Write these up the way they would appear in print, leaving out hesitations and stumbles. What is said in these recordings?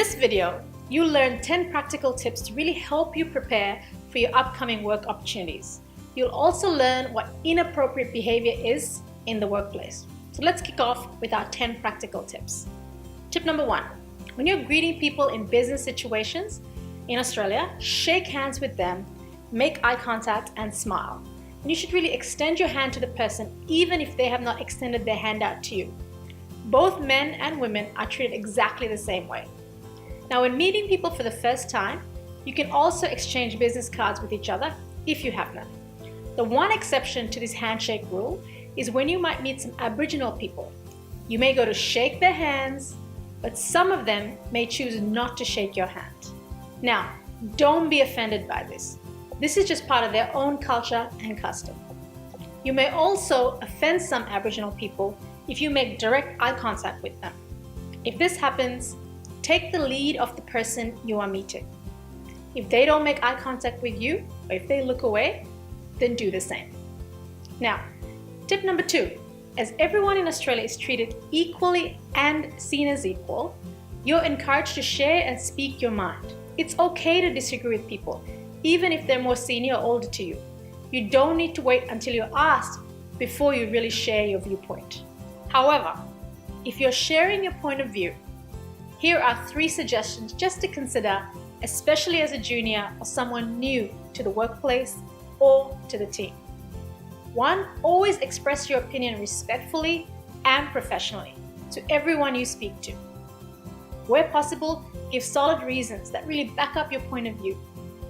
this video, you'll learn 10 practical tips to really help you prepare for your upcoming work opportunities. You'll also learn what inappropriate behavior is in the workplace. So let's kick off with our 10 practical tips. Tip number 1, when you're greeting people in business situations in Australia, shake hands with them, make eye contact and smile. And you should really extend your hand to the person even if they have not extended their hand out to you. Both men and women are treated exactly the same way. Now, when meeting people for the first time, you can also exchange business cards with each other if you have none. The one exception to this handshake rule is when you might meet some Aboriginal people. You may go to shake their hands, but some of them may choose not to shake your hand. Now, don't be offended by this. This is just part of their own culture and custom. You may also offend some Aboriginal people if you make direct eye contact with them. If this happens, take the lead of the person you are meeting. If they don't make eye contact with you, or if they look away, then do the same. Now, tip number 2, as everyone in Australia is treated equally and seen as equal, you're encouraged to share and speak your mind. It's okay to disagree with people, even if they're more senior or older to you. You don't need to wait until you're asked before you really share your viewpoint. However, if you're sharing your point of view, here are 3 suggestions just to consider, especially as a junior or someone new to the workplace or to the team. 1, always express your opinion respectfully and professionally to everyone you speak to. Where possible, give solid reasons that really back up your point of view.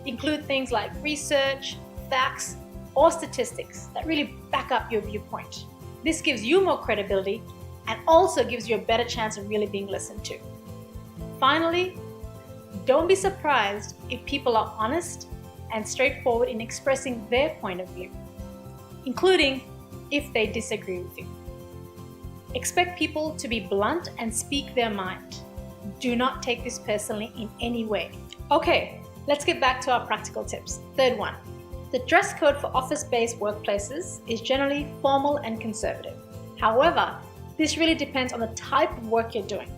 Include things like research, facts, or statistics that really back up your viewpoint. This gives you more credibility and also gives you a better chance of really being listened to. Finally, don't be surprised if people are honest and straightforward in expressing their point of view, including if they disagree with you. Expect people to be blunt and speak their mind. Do not take this personally in any way. Okay, let's get back to our practical tips. Third one, the dress code for office-based workplaces is generally formal and conservative. However, this really depends on the type of work you're doing.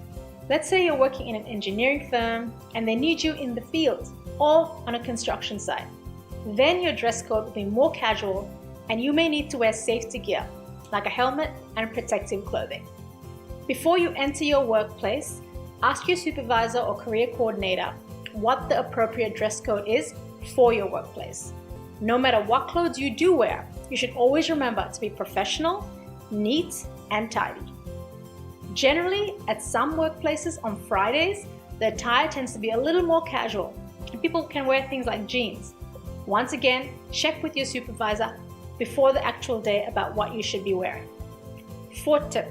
Let's say you're working in an engineering firm and they need you in the field or on a construction site. Then your dress code will be more casual and you may need to wear safety gear, like a helmet and protective clothing. Before you enter your workplace, ask your supervisor or career coordinator what the appropriate dress code is for your workplace. No matter what clothes you do wear, you should always remember to be professional, neat, and tidy. Generally, at some workplaces on Fridays, the attire tends to be a little more casual and people can wear things like jeans. Once again, check with your supervisor before the actual day about what you should be wearing. 4th tip,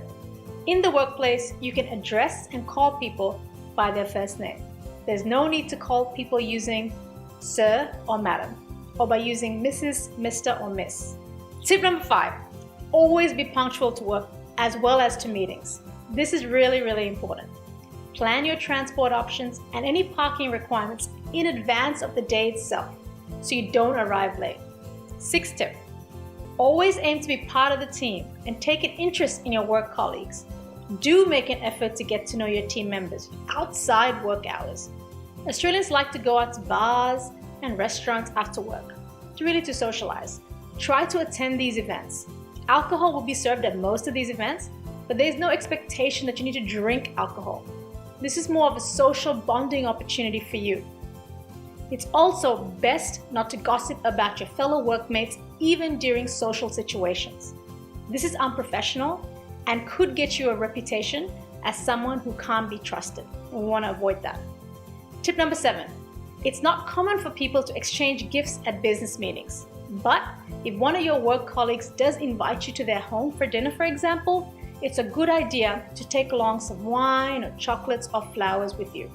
in the workplace, you can address and call people by their first name. There's no need to call people using sir or madam, or by using Mrs., Mr., or Miss. Tip number 5, always be punctual to work as well as to meetings. This is really important. Plan your transport options and any parking requirements in advance of the day itself so you don't arrive late. 6th tip, always aim to be part of the team and take an interest in your work colleagues. Do make an effort to get to know your team members outside work hours. Australians like to go out to bars and restaurants after work to socialize. Try to attend these events. Alcohol will be served at most of these events, but there's no expectation that you need to drink alcohol. This is more of a social bonding opportunity for you. It's also best not to gossip about your fellow workmates even during social situations. This is unprofessional and could get you a reputation as someone who can't be trusted. We want to avoid that. Tip number 7, it's not common for people to exchange gifts at business meetings. But if one of your work colleagues does invite you to their home for dinner, for example, it's a good idea to take along some wine or chocolates or flowers with you.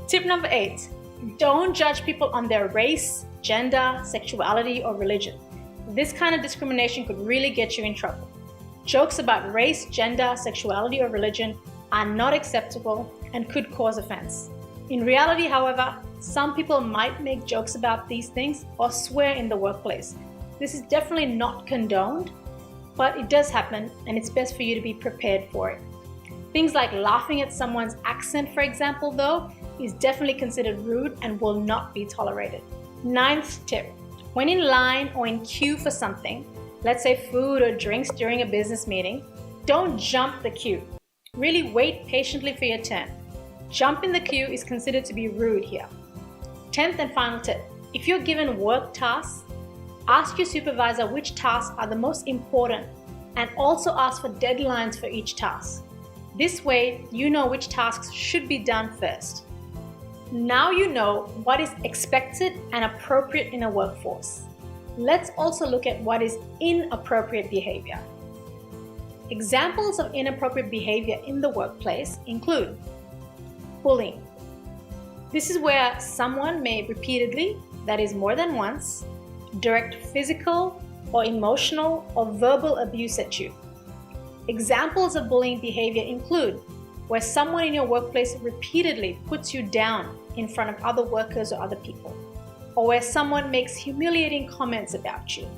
Tip number 8, don't judge people on their race, gender, sexuality, or religion. This kind of discrimination could really get you in trouble. Jokes about race, gender, sexuality, or religion are not acceptable and could cause offense. In reality, however, some people might make jokes about these things or swear in the workplace. This is definitely not condoned, but it does happen and it's best for you to be prepared for it. Things like laughing at someone's accent, for example, though, is definitely considered rude and will not be tolerated. 9th tip, when in line or in queue for something, let's say food or drinks during a business meeting, don't jump the queue. Really wait patiently for your turn. Jumping the queue is considered to be rude here. 10th and final tip, if you're given work tasks, ask your supervisor which tasks are the most important and also ask for deadlines for each task. This way, you know which tasks should be done first. Now you know what is expected and appropriate in a workforce. Let's also look at what is inappropriate behavior. Examples of inappropriate behavior in the workplace include bullying. This is where someone may repeatedly, that is more than once, direct physical or emotional or verbal abuse at you. Examples of bullying behavior include where someone in your workplace repeatedly puts you down in front of other workers or other people, or where someone makes humiliating comments about you,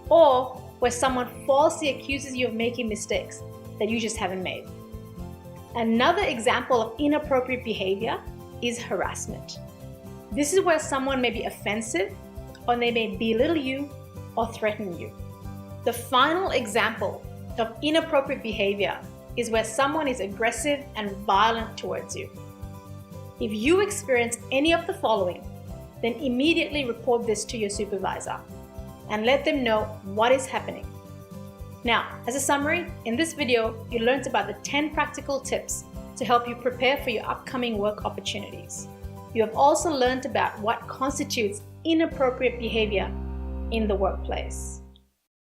or where someone falsely accuses you of making mistakes that you just haven't made. Another example of inappropriate behavior is harassment. This is where someone may be offensive, or they may belittle you or threaten you. The final example of inappropriate behavior is where someone is aggressive and violent towards you. If you experience any of the following, then immediately report this to your supervisor and let them know what is happening. Now, as a summary, in this video, you learned about the 10 practical tips to help you prepare for your upcoming work opportunities. You have also learned about what constitutes inappropriate behavior in the workplace.